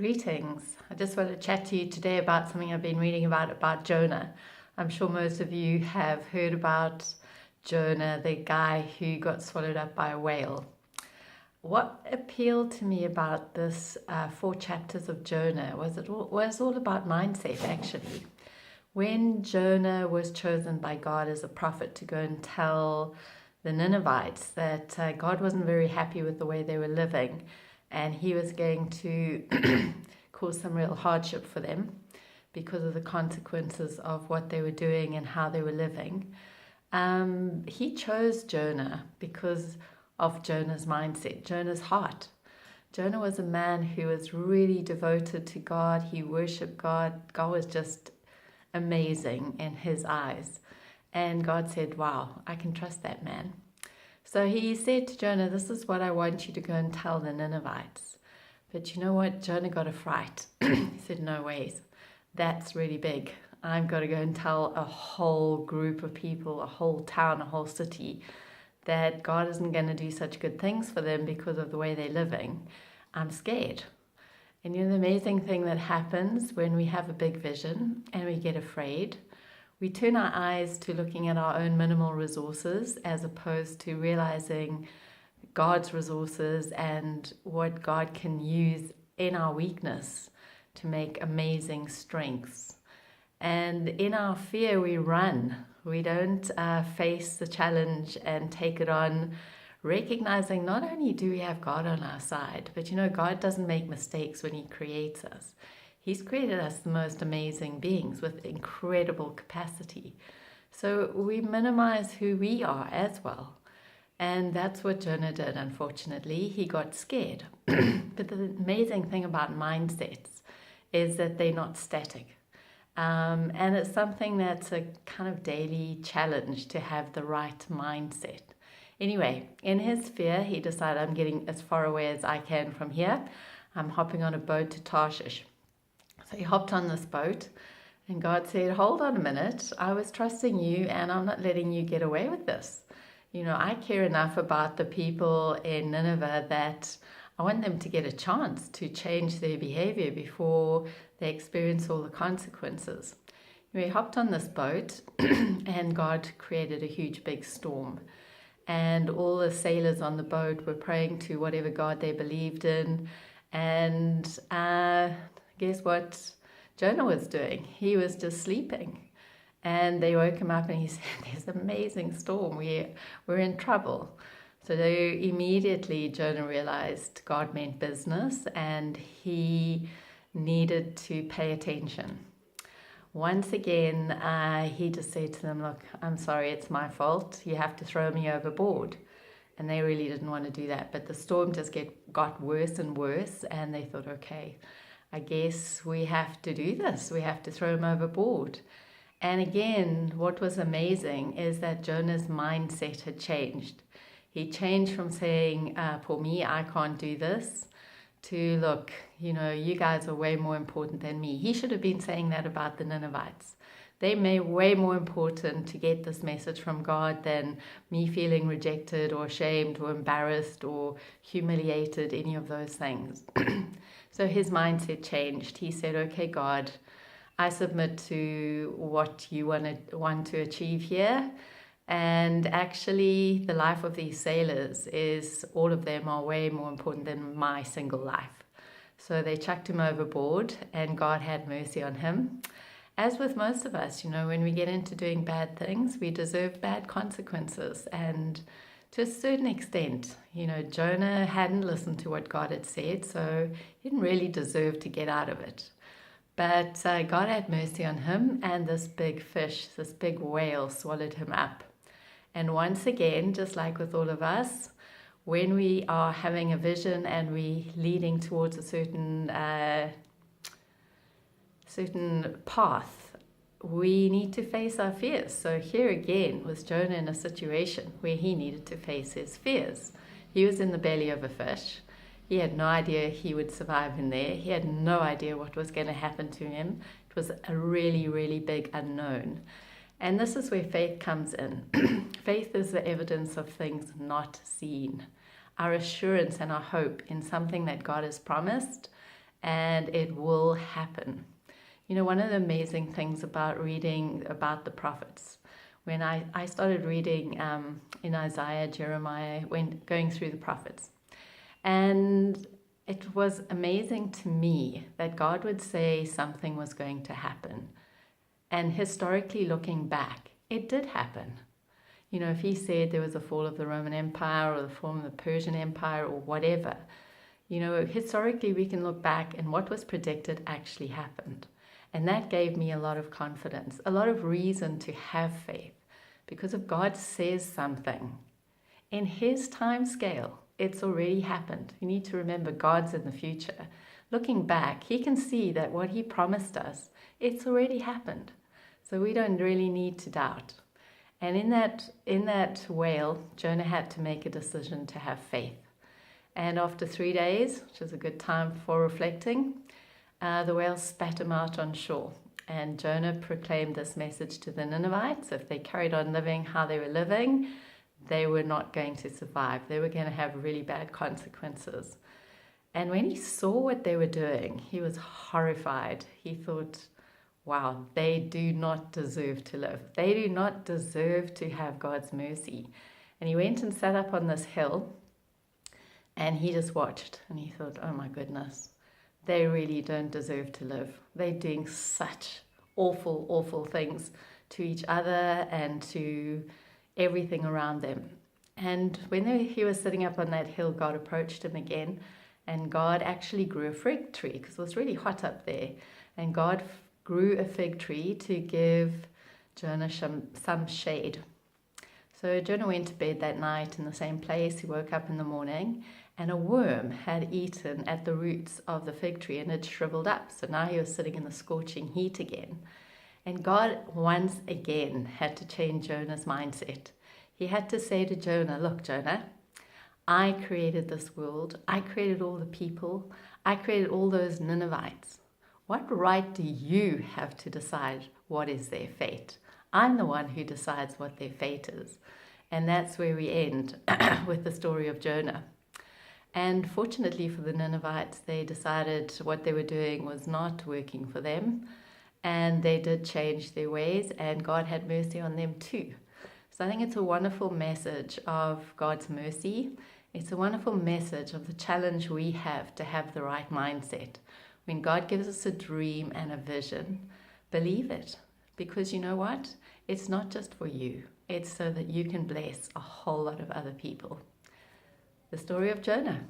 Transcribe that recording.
Greetings. I just want to chat to you today about something I've been reading about Jonah. I'm sure most of you have heard about Jonah, the guy who got swallowed up by a whale. What appealed to me about this 4 chapters of Jonah was all about mindset, actually. When Jonah was chosen by God as a prophet to go and tell the Ninevites that God wasn't very happy with the way they were living, and he was going to cause some real hardship for them because of the consequences of what they were doing and how they were living. He chose Jonah because of Jonah's mindset, Jonah's heart. Jonah was a man who was really devoted to God. He worshipped God. God was just amazing in his eyes. And God said, wow, I can trust that man. So he said to Jonah, this is what I want you to go and tell the Ninevites. But you know what? Jonah got a fright. He said, no ways. That's really big. I've got to go and tell a whole group of people, a whole town, a whole city, that God isn't going to do such good things for them because of the way they're living. I'm scared. And you know the amazing thing that happens when we have a big vision and we get afraid? We turn our eyes to looking at our own minimal resources as opposed to realizing God's resources and what God can use in our weakness to make amazing strengths. And in our fear, we run. We don't face the challenge and take it on, recognizing not only do we have God on our side, but you know, God doesn't make mistakes when He creates us. He's created us the most amazing beings with incredible capacity. So we minimize who we are as well. And that's what Jonah did, unfortunately. He got scared. But the amazing thing about mindsets is that they're not static. And it's something that's a kind of daily challenge to have the right mindset. Anyway, in his fear, he decided, I'm getting as far away as I can from here. I'm hopping on a boat to Tarshish. So he hopped on this boat, and God said, hold on a minute. I was trusting you, and I'm not letting you get away with this. You know, I care enough about the people in Nineveh that I want them to get a chance to change their behavior before they experience all the consequences. He hopped on this boat, and God created a huge big storm. And all the sailors on the boat were praying to whatever God they believed in. And guess what Jonah was doing? He was just sleeping. And they woke him up and he said, there's an amazing storm. We're in trouble. So immediately Jonah realized God meant business and he needed to pay attention. Once again, he just said to them, look, I'm sorry, it's my fault. You have to throw me overboard. And they really didn't want to do that. But the storm just got worse and worse. And they thought, okay, I guess we have to do this. We have to throw him overboard. And again, what was amazing is that Jonah's mindset had changed. He changed from saying, for me, I can't do this, to look, you know, you guys are way more important than me. He should have been saying that about the Ninevites. They may way more important to get this message from God than me feeling rejected or ashamed or embarrassed or humiliated, any of those things. So his mindset changed. He said, okay, God, I submit to what you want to achieve here. And actually, the life of these sailors is, all of them are way more important than my single life. So they chucked him overboard and God had mercy on him. As with most of us, you know, when we get into doing bad things, we deserve bad consequences. And to a certain extent, you know, Jonah hadn't listened to what God had said, so he didn't really deserve to get out of it. But God had mercy on him, and this big fish, this big whale, swallowed him up. And once again, just like with all of us, when we are having a vision and we leading towards a certain path, we need to face our fears. So here again was Jonah in a situation where he needed to face his fears. He was in the belly of a fish. He had no idea he would survive in there. He had no idea what was going to happen to him. It was a really, really big unknown. And this is where faith comes in. Faith is the evidence of things not seen. Our assurance and our hope in something that God has promised and it will happen. You know, one of the amazing things about reading about the prophets, when I started reading in Isaiah, Jeremiah, going through the prophets, and it was amazing to me that God would say something was going to happen. And historically looking back, it did happen. You know, if he said there was a fall of the Roman Empire or the fall of the Persian Empire or whatever, you know, historically we can look back and what was predicted actually happened. And that gave me a lot of confidence, a lot of reason to have faith. Because if God says something, in his time scale, it's already happened. You need to remember God's in the future. Looking back, he can see that what he promised us, it's already happened. So we don't really need to doubt. And in that whale, Jonah had to make a decision to have faith. And after 3 days, which is a good time for reflecting, the whale spat him out on shore. And Jonah proclaimed this message to the Ninevites. If they carried on living how they were living, they were not going to survive. They were going to have really bad consequences. And when he saw what they were doing, he was horrified. He thought, wow, they do not deserve to live. They do not deserve to have God's mercy. And he went and sat up on this hill and he just watched and he thought, oh my goodness, they really don't deserve to live. They're doing such awful, awful things to each other and to everything around them. And when he was sitting up on that hill, God approached him again, and God actually grew a fig tree because it was really hot up there. And God grew a fig tree to give Jonah some shade. So Jonah went to bed that night in the same place. He woke up in the morning and a worm had eaten at the roots of the fig tree and it shriveled up. So now he was sitting in the scorching heat again. And God once again had to change Jonah's mindset. He had to say to Jonah, look, Jonah, I created this world. I created all the people. I created all those Ninevites. What right do you have to decide what is their fate? I'm the one who decides what their fate is. And that's where we end with the story of Jonah. And fortunately for the Ninevites, they decided what they were doing was not working for them. And they did change their ways, and God had mercy on them too. So I think it's a wonderful message of God's mercy. It's a wonderful message of the challenge we have to have the right mindset. When God gives us a dream and a vision, believe it. Because you know what? It's not just for you. It's so that you can bless a whole lot of other people. The story of Jonah.